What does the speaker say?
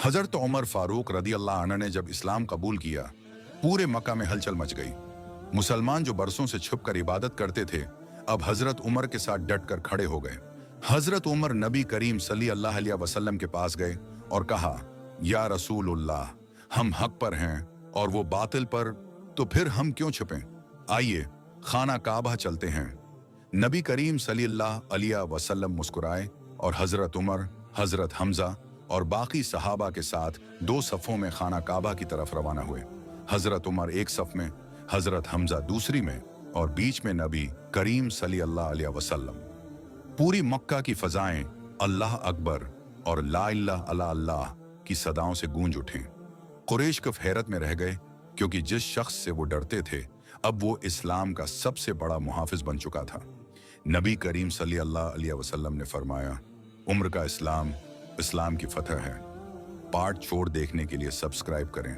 हजरत उमर फारूक रदी अल्लाह अन्हु ने जब इस्लाम कबूल किया, पूरे मक्का में हलचल मच गई। मुसलमान जो बरसों से छुपकर इबादत करते थे, अब हजरत उमर के साथ डटकर खड़े हो गए। हजरत उमर नबी करीम सल्लल्लाहु अलैहि वसल्लम के पास गए और कहा, या रसूलुल्लाह, हम हक पर हैं और वो बातिल पर, तो फिर हम क्यों छुपें? आइए खाना काबा चलते हैं। नबी करीम सल्लल्लाहु अलैहि वसल्लम मुस्कुराए और हजरत उमर, हजरत हमजा और बाकी सहाबा के साथ दो सफ़ों में खाना काबा की तरफ रवाना हुए। हजरत उमर एक सफ़ में, हजरत हमजा दूसरी में और बीच में नबी करीम सल्लल्लाहु अलैहि वसल्लम। पूरी मक्का की फजाएं अल्लाह अकबर और ला इलाहा इल्ला अल्लाह की सदाओं से गूंज उठें। कुरैश कफ हैरत में रह गए, क्योंकि जिस शख्स से वो डरते थे, अब वो इस्लाम का सबसे बड़ा मुहाफिज बन चुका था। नबी करीम सल्लल्लाहु अलैहि वसल्लम ने फरमाया, उम्र का इस्लाम, इस्लाम की फतह है। पार्ट छोड़ देखने के लिए सब्सक्राइब करें।